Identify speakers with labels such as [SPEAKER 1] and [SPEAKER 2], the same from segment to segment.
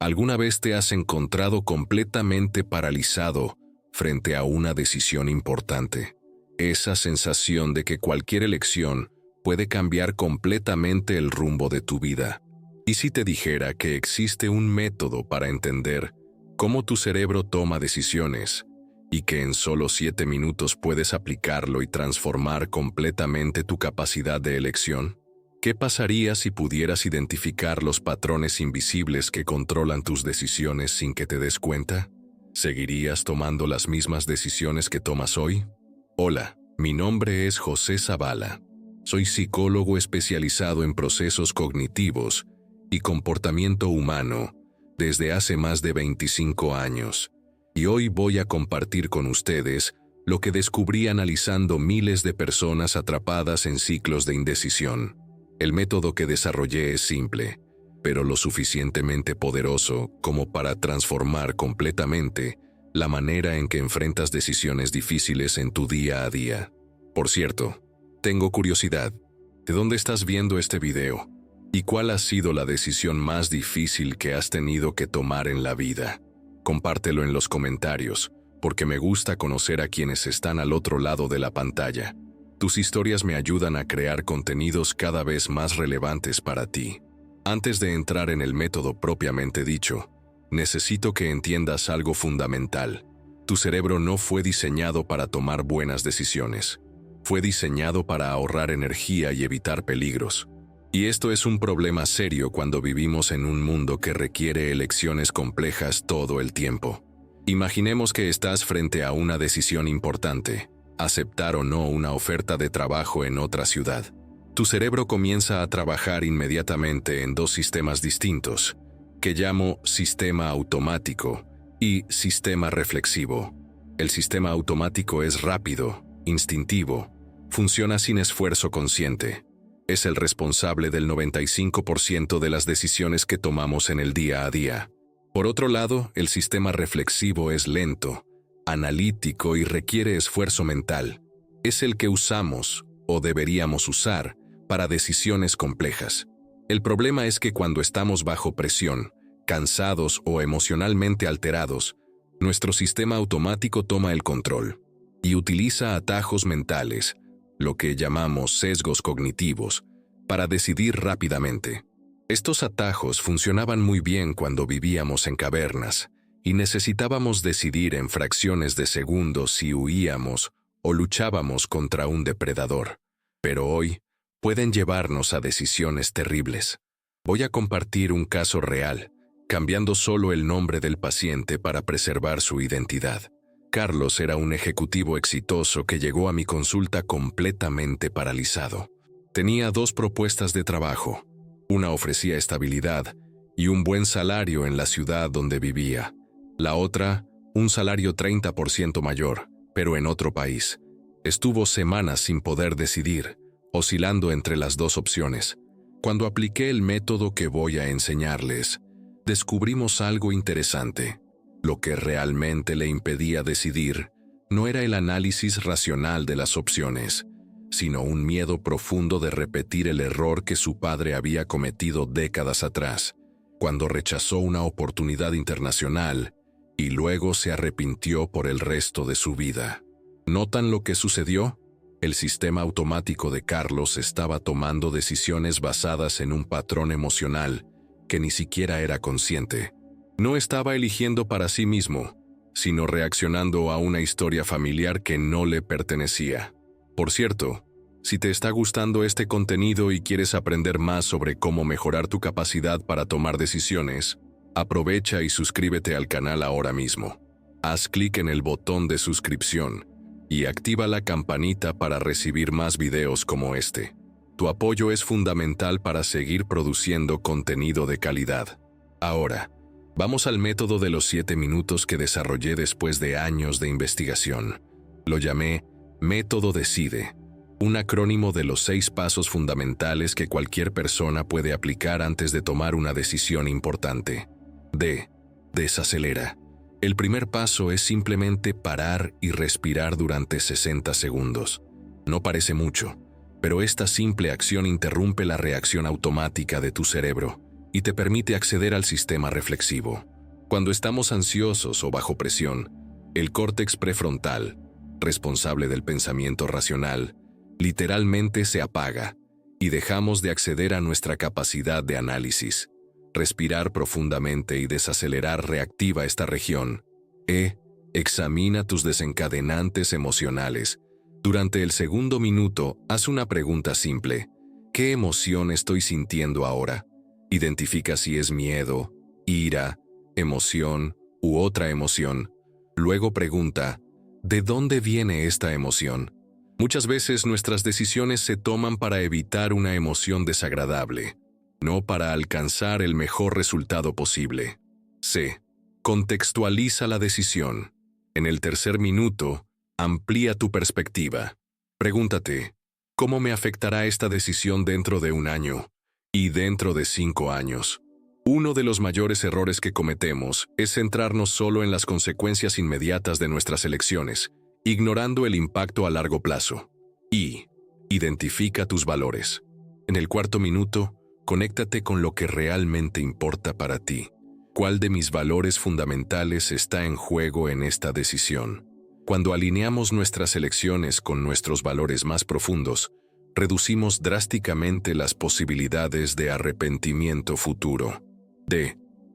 [SPEAKER 1] ¿Alguna vez te has encontrado completamente paralizado frente a una decisión importante? Esa sensación de que cualquier elección puede cambiar completamente el rumbo de tu vida. ¿Y si te dijera que existe un método para entender cómo tu cerebro toma decisiones y que en solo 7 minutos puedes aplicarlo y transformar completamente tu capacidad de elección? ¿Qué pasaría si pudieras identificar los patrones invisibles que controlan tus decisiones sin que te des cuenta? ¿Seguirías tomando las mismas decisiones que tomas hoy? Hola, mi nombre es José Zavala. Soy psicólogo especializado en procesos cognitivos y comportamiento humano desde hace más de 25 años. Y hoy voy a compartir con ustedes lo que descubrí analizando miles de personas atrapadas en ciclos de indecisión. El método que desarrollé es simple, pero lo suficientemente poderoso como para transformar completamente la manera en que enfrentas decisiones difíciles en tu día a día. Por cierto, tengo curiosidad. ¿De dónde estás viendo este video? ¿Y cuál ha sido la decisión más difícil que has tenido que tomar en la vida? Compártelo en los comentarios, porque me gusta conocer a quienes están al otro lado de la pantalla. Tus historias me ayudan a crear contenidos cada vez más relevantes para ti. Antes de entrar en el método propiamente dicho, necesito que entiendas algo fundamental. Tu cerebro no fue diseñado para tomar buenas decisiones. Fue diseñado para ahorrar energía y evitar peligros. Y esto es un problema serio cuando vivimos en un mundo que requiere elecciones complejas todo el tiempo. Imaginemos que estás frente a una decisión importante: aceptar o no una oferta de trabajo en otra ciudad. Tu cerebro comienza a trabajar inmediatamente en 2 sistemas distintos, que llamo sistema automático y sistema reflexivo. El sistema automático es rápido, instintivo, funciona sin esfuerzo consciente. Es el responsable del 95% de las decisiones que tomamos en el día a día. Por otro lado, el sistema reflexivo es lento, analítico y requiere esfuerzo mental. Es el que usamos, o deberíamos usar, para decisiones complejas. El problema es que cuando estamos bajo presión, cansados o emocionalmente alterados, nuestro sistema automático toma el control y utiliza atajos mentales, lo que llamamos sesgos cognitivos, para decidir rápidamente. Estos atajos funcionaban muy bien cuando vivíamos en cavernas y necesitábamos decidir en fracciones de segundos si huíamos o luchábamos contra un depredador. Pero hoy pueden llevarnos a decisiones terribles. Voy a compartir un caso real, cambiando solo el nombre del paciente para preservar su identidad. Carlos era un ejecutivo exitoso que llegó a mi consulta completamente paralizado. Tenía 2 propuestas de trabajo. Una ofrecía estabilidad y un buen salario en la ciudad donde vivía. La otra, un salario 30% mayor, pero en otro país. Estuvo semanas sin poder decidir, oscilando entre las 2 opciones. Cuando apliqué el método que voy a enseñarles, descubrimos algo interesante. Lo que realmente le impedía decidir no era el análisis racional de las opciones, sino un miedo profundo de repetir el error que su padre había cometido décadas atrás, cuando rechazó una oportunidad internacional y luego se arrepintió por el resto de su vida. ¿Notan lo que sucedió? El sistema automático de Carlos estaba tomando decisiones basadas en un patrón emocional que ni siquiera era consciente. No estaba eligiendo para sí mismo, sino reaccionando a una historia familiar que no le pertenecía. Por cierto, si te está gustando este contenido y quieres aprender más sobre cómo mejorar tu capacidad para tomar decisiones, aprovecha y suscríbete al canal ahora mismo. Haz clic en el botón de suscripción y activa la campanita para recibir más videos como este. Tu apoyo es fundamental para seguir produciendo contenido de calidad. Ahora, vamos al método de los 7 minutos que desarrollé después de años de investigación. Lo llamé Método Decide, un acrónimo de los 6 pasos fundamentales que cualquier persona puede aplicar antes de tomar una decisión importante. D. Desacelera. El primer paso es simplemente parar y respirar durante 60 segundos. No parece mucho, pero esta simple acción interrumpe la reacción automática de tu cerebro y te permite acceder al sistema reflexivo. Cuando estamos ansiosos o bajo presión, el córtex prefrontal, responsable del pensamiento racional, literalmente se apaga y dejamos de acceder a nuestra capacidad de análisis. Respirar profundamente y desacelerar reactiva esta región. Examina tus desencadenantes emocionales. Durante el segundo minuto, haz una pregunta simple. ¿Qué emoción estoy sintiendo ahora? Identifica si es miedo, ira, emoción u otra emoción. Luego pregunta, ¿de dónde viene esta emoción? Muchas veces nuestras decisiones se toman para evitar una emoción desagradable, no para alcanzar el mejor resultado posible. Contextualiza la decisión. En el tercer minuto, amplía tu perspectiva. Pregúntate, ¿cómo me afectará esta decisión dentro de 1 año y dentro de 5 años? Uno de los mayores errores que cometemos es centrarnos solo en las consecuencias inmediatas de nuestras elecciones, ignorando el impacto a largo plazo. Identifica tus valores. En el cuarto minuto, conéctate con lo que realmente importa para ti. ¿Cuál de mis valores fundamentales está en juego en esta decisión? Cuando alineamos nuestras elecciones con nuestros valores más profundos, reducimos drásticamente las posibilidades de arrepentimiento futuro.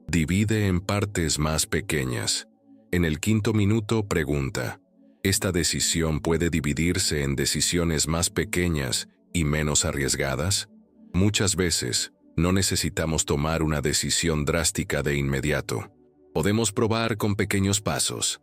[SPEAKER 1] Divide en partes más pequeñas. En el quinto minuto, pregunta, ¿esta decisión puede dividirse en decisiones más pequeñas y menos arriesgadas? Muchas veces, no necesitamos tomar una decisión drástica de inmediato. Podemos probar con pequeños pasos.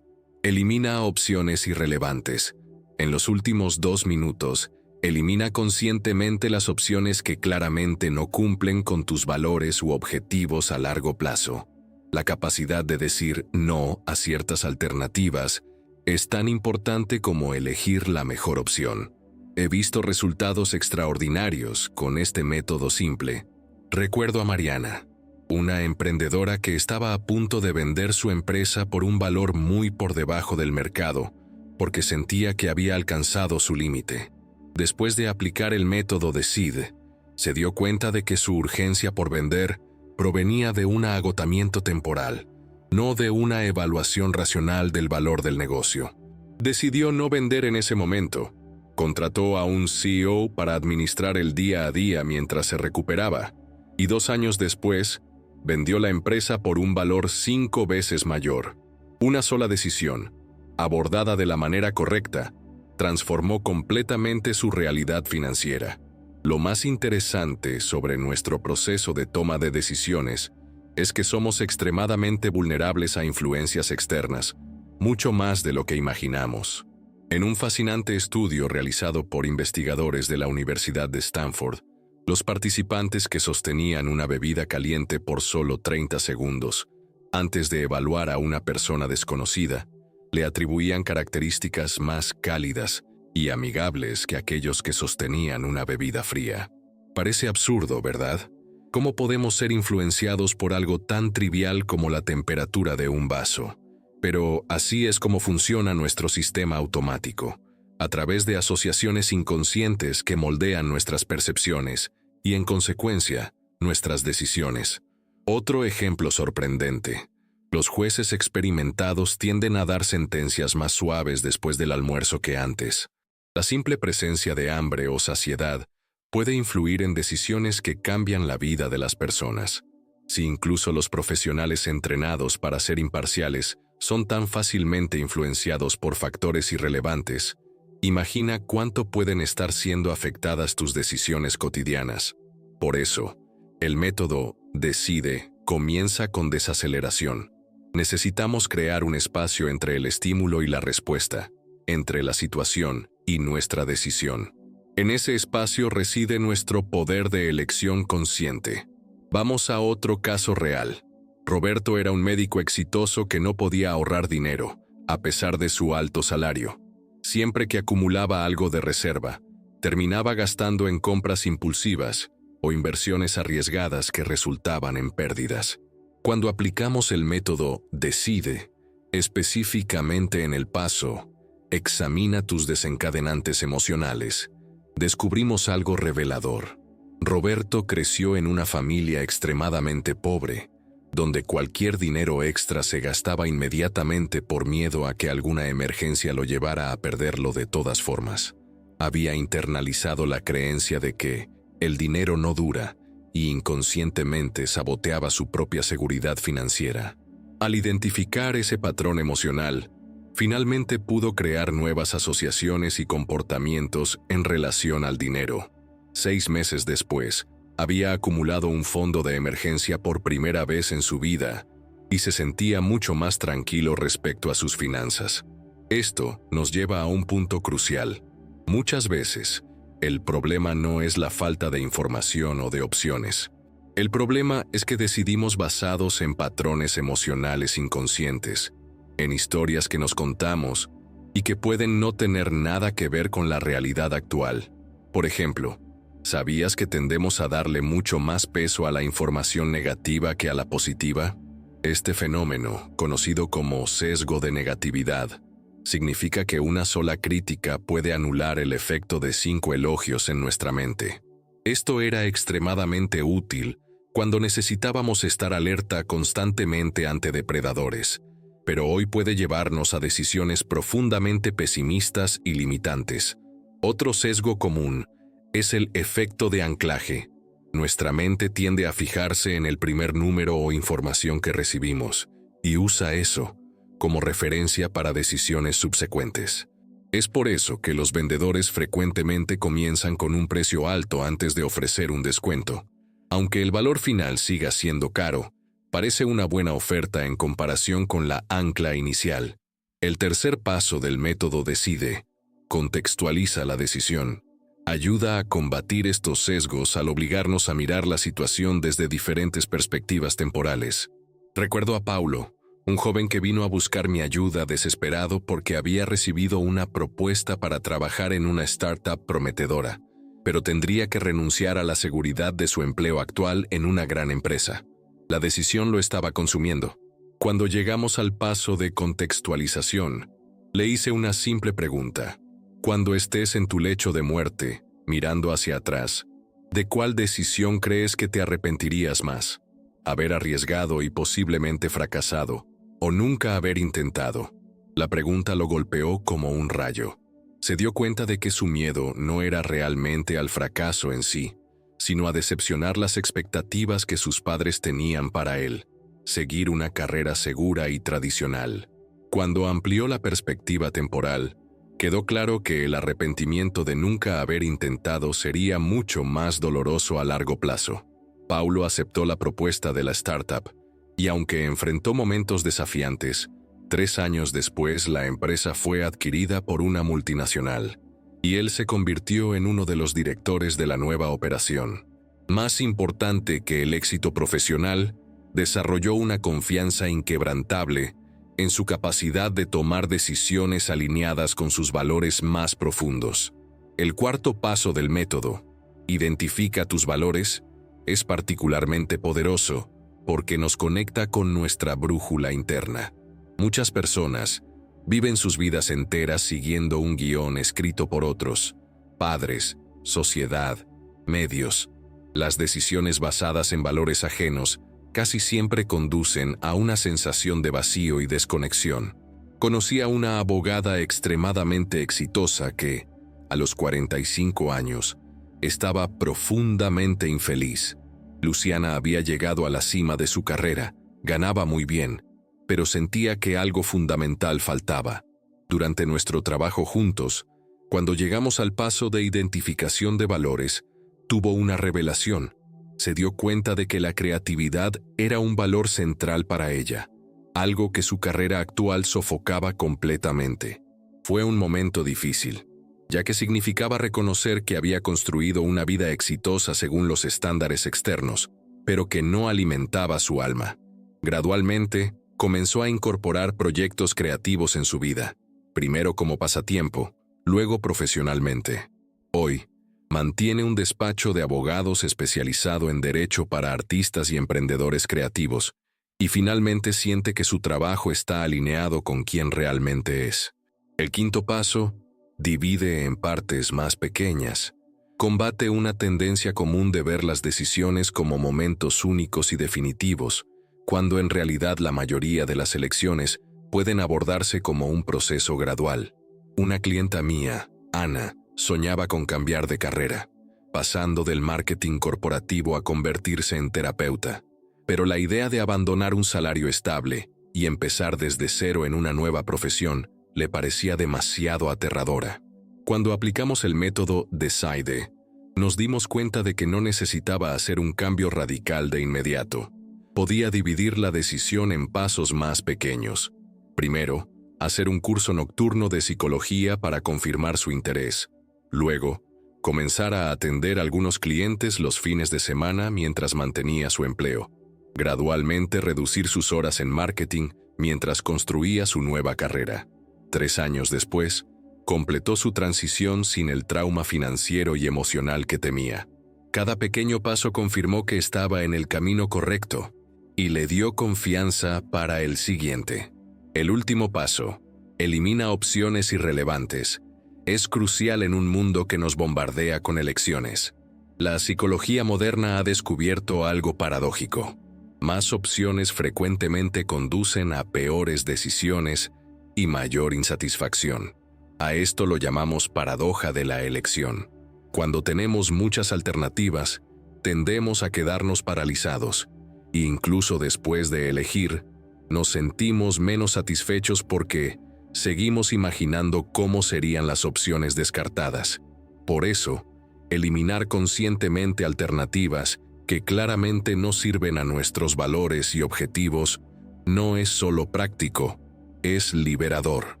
[SPEAKER 1] Elimina opciones irrelevantes. En los últimos 2 minutos, elimina conscientemente las opciones que claramente no cumplen con tus valores u objetivos a largo plazo. La capacidad de decir no a ciertas alternativas es tan importante como elegir la mejor opción. He visto resultados extraordinarios con este método simple. Recuerdo a Mariana, una emprendedora que estaba a punto de vender su empresa por un valor muy por debajo del mercado, porque sentía que había alcanzado su límite. Después de aplicar el método de SID, se dio cuenta de que su urgencia por vender provenía de un agotamiento temporal, no de una evaluación racional del valor del negocio. Decidió no vender en ese momento. Contrató a un CEO para administrar el día a día mientras se recuperaba, y 2 años después, vendió la empresa por un valor 5 veces mayor. Una sola decisión, abordada de la manera correcta, transformó completamente su realidad financiera. Lo más interesante sobre nuestro proceso de toma de decisiones es que somos extremadamente vulnerables a influencias externas, mucho más de lo que imaginamos. En un fascinante estudio realizado por investigadores de la Universidad de Stanford, los participantes que sostenían una bebida caliente por solo 30 segundos, antes de evaluar a una persona desconocida, le atribuían características más cálidas y amigables que aquellos que sostenían una bebida fría. Parece absurdo, ¿verdad? ¿Cómo podemos ser influenciados por algo tan trivial como la temperatura de un vaso? Pero así es como funciona nuestro sistema automático, a través de asociaciones inconscientes que moldean nuestras percepciones y, en consecuencia, nuestras decisiones. Otro ejemplo sorprendente. Los jueces experimentados tienden a dar sentencias más suaves después del almuerzo que antes. La simple presencia de hambre o saciedad puede influir en decisiones que cambian la vida de las personas. Si incluso los profesionales entrenados para ser imparciales son tan fácilmente influenciados por factores irrelevantes, imagina cuánto pueden estar siendo afectadas tus decisiones cotidianas. Por eso, el método Decide comienza con desaceleración. Necesitamos crear un espacio entre el estímulo y la respuesta, entre la situación y nuestra decisión. En ese espacio reside nuestro poder de elección consciente. Vamos a otro caso real. Roberto era un médico exitoso que no podía ahorrar dinero, a pesar de su alto salario. Siempre que acumulaba algo de reserva, terminaba gastando en compras impulsivas o inversiones arriesgadas que resultaban en pérdidas. Cuando aplicamos el método Decide, específicamente en el paso Examina tus desencadenantes emocionales, descubrimos algo revelador. Roberto creció en una familia extremadamente pobre, donde cualquier dinero extra se gastaba inmediatamente por miedo a que alguna emergencia lo llevara a perderlo de todas formas. Había internalizado la creencia de que el dinero no dura y inconscientemente saboteaba su propia seguridad financiera. Al identificar ese patrón emocional, finalmente pudo crear nuevas asociaciones y comportamientos en relación al dinero. 6 meses después, había acumulado un fondo de emergencia por primera vez en su vida y se sentía mucho más tranquilo respecto a sus finanzas. Esto nos lleva a un punto crucial. Muchas veces, el problema no es la falta de información o de opciones. El problema es que decidimos basados en patrones emocionales inconscientes, en historias que nos contamos y que pueden no tener nada que ver con la realidad actual. Por ejemplo, ¿sabías que tendemos a darle mucho más peso a la información negativa que a la positiva? Este fenómeno, conocido como sesgo de negatividad, significa que una sola crítica puede anular el efecto de 5 elogios en nuestra mente. Esto era extremadamente útil cuando necesitábamos estar alerta constantemente ante depredadores, pero hoy puede llevarnos a decisiones profundamente pesimistas y limitantes. Otro sesgo común es el efecto de anclaje. Nuestra mente tiende a fijarse en el primer número o información que recibimos y usa eso como referencia para decisiones subsecuentes. Es por eso que los vendedores frecuentemente comienzan con un precio alto antes de ofrecer un descuento. Aunque el valor final siga siendo caro, parece una buena oferta en comparación con la ancla inicial. El tercer paso del método Decide contextualiza la decisión. Ayuda a combatir estos sesgos al obligarnos a mirar la situación desde diferentes perspectivas temporales. Recuerdo a Paulo, un joven que vino a buscar mi ayuda desesperado porque había recibido una propuesta para trabajar en una startup prometedora, pero tendría que renunciar a la seguridad de su empleo actual en una gran empresa. La decisión lo estaba consumiendo. Cuando llegamos al paso de contextualización, le hice una simple pregunta. Cuando estés en tu lecho de muerte, mirando hacia atrás, ¿de cuál decisión crees que te arrepentirías más? ¿Haber arriesgado y posiblemente fracasado, o nunca haber intentado? La pregunta lo golpeó como un rayo. Se dio cuenta de que su miedo no era realmente al fracaso en sí, sino a decepcionar las expectativas que sus padres tenían para él, seguir una carrera segura y tradicional. Cuando amplió la perspectiva temporal, quedó claro que el arrepentimiento de nunca haber intentado sería mucho más doloroso a largo plazo. Paulo aceptó la propuesta de la startup, y aunque enfrentó momentos desafiantes, 3 años después la empresa fue adquirida por una multinacional, y él se convirtió en uno de los directores de la nueva operación. Más importante que el éxito profesional, desarrolló una confianza inquebrantable en su capacidad de tomar decisiones alineadas con sus valores más profundos. El cuarto paso del método, identifica tus valores, es particularmente poderoso porque nos conecta con nuestra brújula interna. Muchas personas viven sus vidas enteras siguiendo un guión escrito por otros, padres, sociedad, medios. Las decisiones basadas en valores ajenos casi siempre conducen a una sensación de vacío y desconexión. Conocí a una abogada extremadamente exitosa que, a los 45 años, estaba profundamente infeliz. Luciana había llegado a la cima de su carrera, ganaba muy bien, pero sentía que algo fundamental faltaba. Durante nuestro trabajo juntos, cuando llegamos al paso de identificación de valores, tuvo una revelación. Se dio cuenta de que la creatividad era un valor central para ella, algo que su carrera actual sofocaba completamente. Fue un momento difícil, ya que significaba reconocer que había construido una vida exitosa según los estándares externos, pero que no alimentaba su alma. Gradualmente, comenzó a incorporar proyectos creativos en su vida, primero como pasatiempo, luego profesionalmente. Hoy, mantiene un despacho de abogados especializado en derecho para artistas y emprendedores creativos, y finalmente siente que su trabajo está alineado con quien realmente es. El quinto paso, divide en partes más pequeñas. combate una tendencia común de ver las decisiones como momentos únicos y definitivos, cuando en realidad la mayoría de las elecciones pueden abordarse como un proceso gradual. Una clienta mía, Ana, soñaba con cambiar de carrera, pasando del marketing corporativo a convertirse en terapeuta. Pero la idea de abandonar un salario estable y empezar desde cero en una nueva profesión le parecía demasiado aterradora. Cuando aplicamos el método Decide, nos dimos cuenta de que no necesitaba hacer un cambio radical de inmediato. Podía dividir la decisión en pasos más pequeños. Primero, hacer un curso nocturno de psicología para confirmar su interés. Luego, comenzar a atender a algunos clientes los fines de semana mientras mantenía su empleo. Gradualmente reducir sus horas en marketing mientras construía su nueva carrera. 3 años después, completó su transición sin el trauma financiero y emocional que temía. Cada pequeño paso confirmó que estaba en el camino correcto y le dio confianza para el siguiente. El último paso, elimina opciones irrelevantes, es crucial en un mundo que nos bombardea con elecciones. La psicología moderna ha descubierto algo paradójico. Más opciones frecuentemente conducen a peores decisiones y mayor insatisfacción. A esto lo llamamos paradoja de la elección. Cuando tenemos muchas alternativas, tendemos a quedarnos paralizados, e incluso después de elegir, nos sentimos menos satisfechos porque seguimos imaginando cómo serían las opciones descartadas. Por eso, eliminar conscientemente alternativas que claramente no sirven a nuestros valores y objetivos no es solo práctico, es liberador.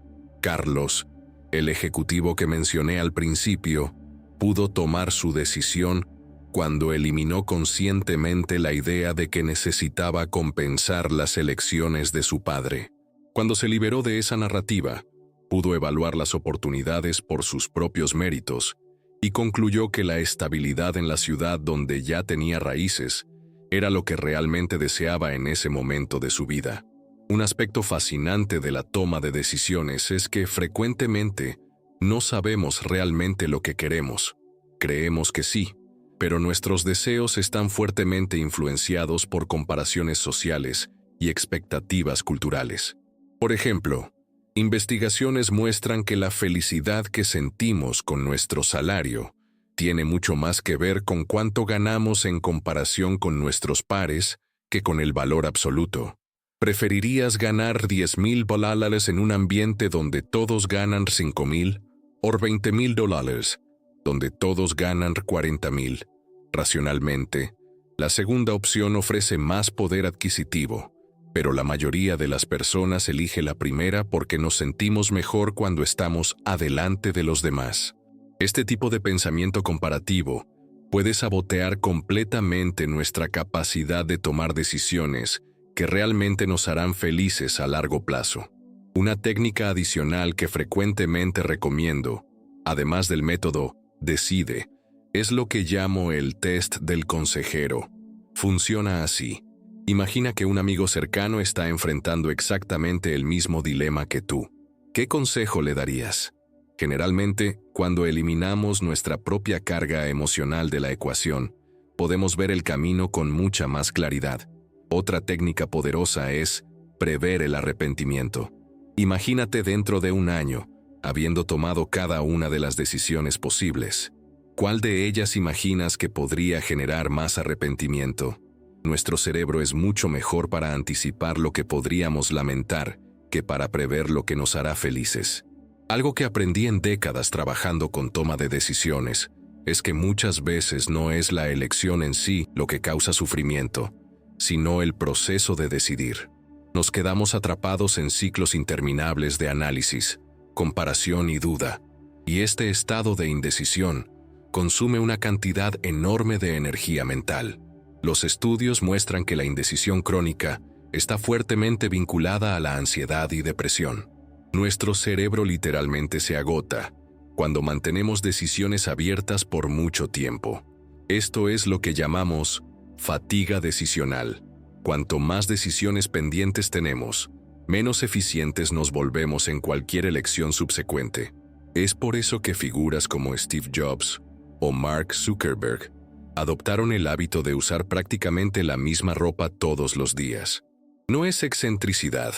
[SPEAKER 1] Carlos, el ejecutivo que mencioné al principio, pudo tomar su decisión cuando eliminó conscientemente la idea de que necesitaba compensar las elecciones de su padre. Cuando se liberó de esa narrativa, pudo evaluar las oportunidades por sus propios méritos y concluyó que la estabilidad en la ciudad donde ya tenía raíces era lo que realmente deseaba en ese momento de su vida. Un aspecto fascinante de la toma de decisiones es que frecuentemente no sabemos realmente lo que queremos. Creemos que sí, pero nuestros deseos están fuertemente influenciados por comparaciones sociales y expectativas culturales. Por ejemplo, investigaciones muestran que la felicidad que sentimos con nuestro salario tiene mucho más que ver con cuánto ganamos en comparación con nuestros pares que con el valor absoluto. ¿Preferirías ganar $10,000 en un ambiente donde todos ganan $5,000 o $20,000, donde todos ganan $40,000? Racionalmente, la segunda opción ofrece más poder adquisitivo, pero la mayoría de las personas elige la primera porque nos sentimos mejor cuando estamos adelante de los demás. Este tipo de pensamiento comparativo puede sabotear completamente nuestra capacidad de tomar decisiones que realmente nos harán felices a largo plazo. Una técnica adicional que frecuentemente recomiendo, además del método Decide, es lo que llamo el test del consejero. Funciona así. Imagina que un amigo cercano está enfrentando exactamente el mismo dilema que tú. ¿Qué consejo le darías? Generalmente, cuando eliminamos nuestra propia carga emocional de la ecuación, podemos ver el camino con mucha más claridad. Otra técnica poderosa es prever el arrepentimiento. Imagínate dentro de un año, habiendo tomado cada una de las decisiones posibles. ¿Cuál de ellas imaginas que podría generar más arrepentimiento? Nuestro cerebro es mucho mejor para anticipar lo que podríamos lamentar que para prever lo que nos hará felices. Algo que aprendí en décadas trabajando con toma de decisiones es que muchas veces no es la elección en sí lo que causa sufrimiento, sino el proceso de decidir. Nos quedamos atrapados en ciclos interminables de análisis, comparación y duda, y este estado de indecisión consume una cantidad enorme de energía mental. Los estudios muestran que la indecisión crónica está fuertemente vinculada a la ansiedad y depresión. Nuestro cerebro literalmente se agota cuando mantenemos decisiones abiertas por mucho tiempo. Esto es lo que llamamos fatiga decisional. Cuanto más decisiones pendientes tenemos, menos eficientes nos volvemos en cualquier elección subsecuente. Es por eso que figuras como Steve Jobs, o Mark Zuckerberg adoptaron el hábito de usar prácticamente la misma ropa todos los días. No es excentricidad,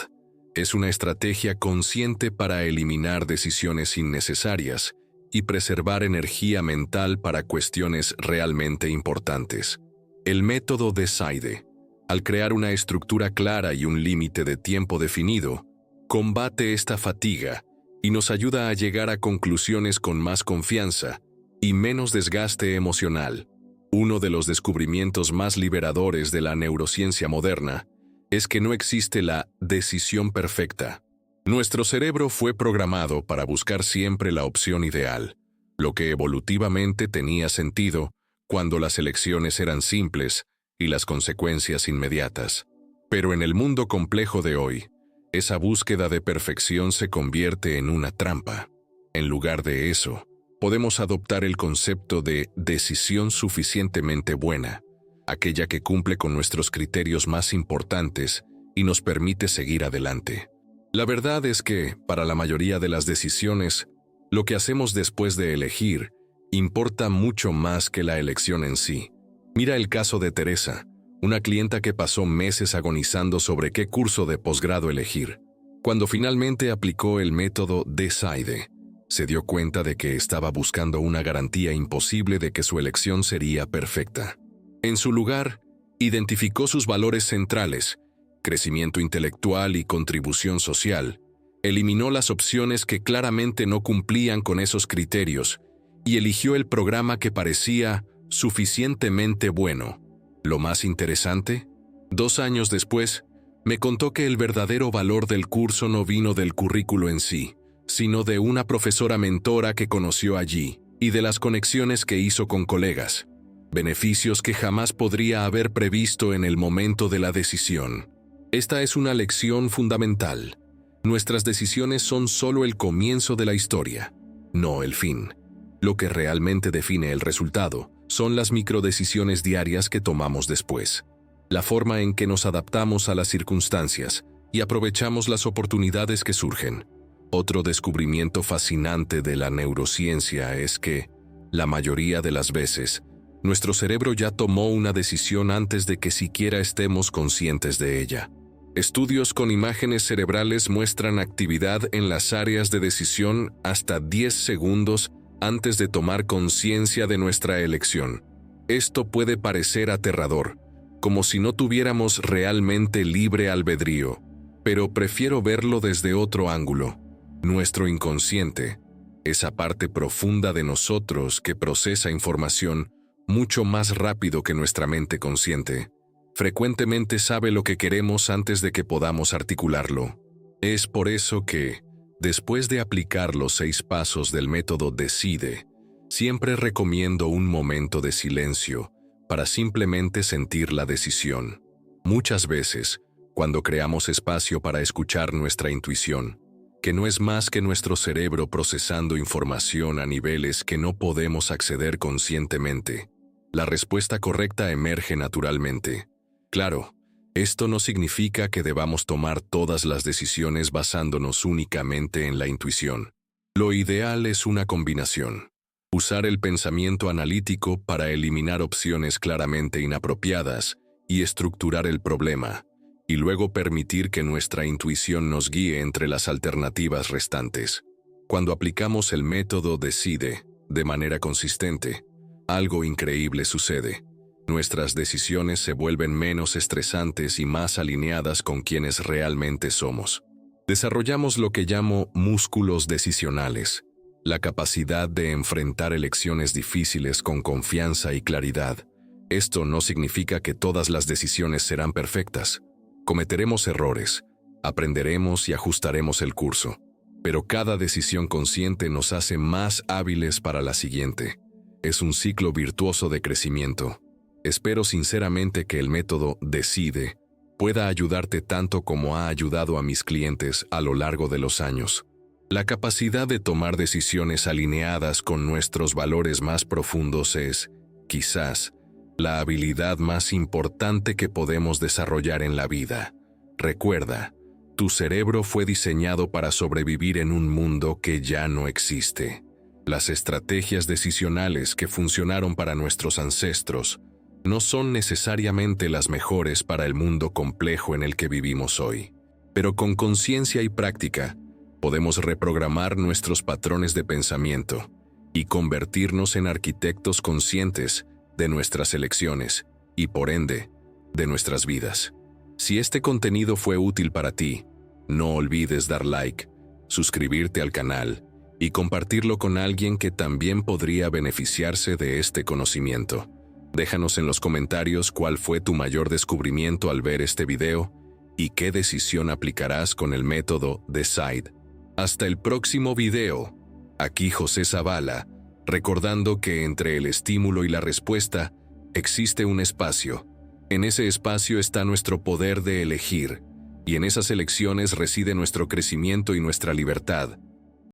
[SPEAKER 1] es una estrategia consciente para eliminar decisiones innecesarias y preservar energía mental para cuestiones realmente importantes. El método Decide, al crear una estructura clara y un límite de tiempo definido, combate esta fatiga y nos ayuda a llegar a conclusiones con más confianza y menos desgaste emocional. Uno de los descubrimientos más liberadores de la neurociencia moderna es que no existe la decisión perfecta. Nuestro cerebro fue programado para buscar siempre la opción ideal, lo que evolutivamente tenía sentido cuando las elecciones eran simples y las consecuencias inmediatas. Pero en el mundo complejo de hoy, esa búsqueda de perfección se convierte en una trampa. En lugar de eso, podemos adoptar el concepto de decisión suficientemente buena, aquella que cumple con nuestros criterios más importantes y nos permite seguir adelante. La verdad es que, para la mayoría de las decisiones, lo que hacemos después de elegir importa mucho más que la elección en sí. Mira el caso de Teresa, una clienta que pasó meses agonizando sobre qué curso de posgrado elegir. Cuando finalmente aplicó el método Decide, se dio cuenta de que estaba buscando una garantía imposible de que su elección sería perfecta. En su lugar, identificó sus valores centrales, crecimiento intelectual y contribución social, eliminó las opciones que claramente no cumplían con esos criterios y eligió el programa que parecía suficientemente bueno. Lo más interesante, 2 años después, me contó que el verdadero valor del curso no vino del currículo en sí, sino de una profesora mentora que conoció allí y de las conexiones que hizo con colegas, beneficios que jamás podría haber previsto en el momento de la decisión. Esta es una lección fundamental. Nuestras decisiones son solo el comienzo de la historia, no el fin. Lo que realmente define el resultado son las microdecisiones diarias que tomamos después, la forma en que nos adaptamos a las circunstancias y aprovechamos las oportunidades que surgen. Otro descubrimiento fascinante de la neurociencia es que, la mayoría de las veces, nuestro cerebro ya tomó una decisión antes de que siquiera estemos conscientes de ella. Estudios con imágenes cerebrales muestran actividad en las áreas de decisión hasta 10 segundos antes de tomar conciencia de nuestra elección. Esto puede parecer aterrador, como si no tuviéramos realmente libre albedrío, pero prefiero verlo desde otro ángulo. Nuestro inconsciente, esa parte profunda de nosotros que procesa información mucho más rápido que nuestra mente consciente, frecuentemente sabe lo que queremos antes de que podamos articularlo. Es por eso que, después de aplicar los 6 pasos del método Decide, siempre recomiendo un momento de silencio para simplemente sentir la decisión. Muchas veces, cuando creamos espacio para escuchar nuestra intuición, que no es más que nuestro cerebro procesando información a niveles que no podemos acceder conscientemente, la respuesta correcta emerge naturalmente. Claro, esto no significa que debamos tomar todas las decisiones basándonos únicamente en la intuición. Lo ideal es una combinación. Usar el pensamiento analítico para eliminar opciones claramente inapropiadas y estructurar el problema, y luego permitir que nuestra intuición nos guíe entre las alternativas restantes. Cuando aplicamos el método Decide de manera consistente, algo increíble sucede. Nuestras decisiones se vuelven menos estresantes y más alineadas con quienes realmente somos. Desarrollamos lo que llamo músculos decisionales, la capacidad de enfrentar elecciones difíciles con confianza y claridad. Esto no significa que todas las decisiones serán perfectas. Cometeremos errores, aprenderemos y ajustaremos el curso, pero cada decisión consciente nos hace más hábiles para la siguiente. Es un ciclo virtuoso de crecimiento. Espero sinceramente que el método Decide pueda ayudarte tanto como ha ayudado a mis clientes a lo largo de los años. La capacidad de tomar decisiones alineadas con nuestros valores más profundos es, quizás, la habilidad más importante que podemos desarrollar en la vida. Recuerda, tu cerebro fue diseñado para sobrevivir en un mundo que ya no existe. Las estrategias decisionales que funcionaron para nuestros ancestros no son necesariamente las mejores para el mundo complejo en el que vivimos hoy. Pero con conciencia y práctica, podemos reprogramar nuestros patrones de pensamiento y convertirnos en arquitectos conscientes de nuestras elecciones y, por ende, de nuestras vidas. Si este contenido fue útil para ti, no olvides dar like, suscribirte al canal y compartirlo con alguien que también podría beneficiarse de este conocimiento. Déjanos en los comentarios cuál fue tu mayor descubrimiento al ver este video y qué decisión aplicarás con el método Decide. Hasta el próximo video. Aquí José Zavala, recordando que entre el estímulo y la respuesta existe un espacio. En ese espacio está nuestro poder de elegir, y en esas elecciones reside nuestro crecimiento y nuestra libertad.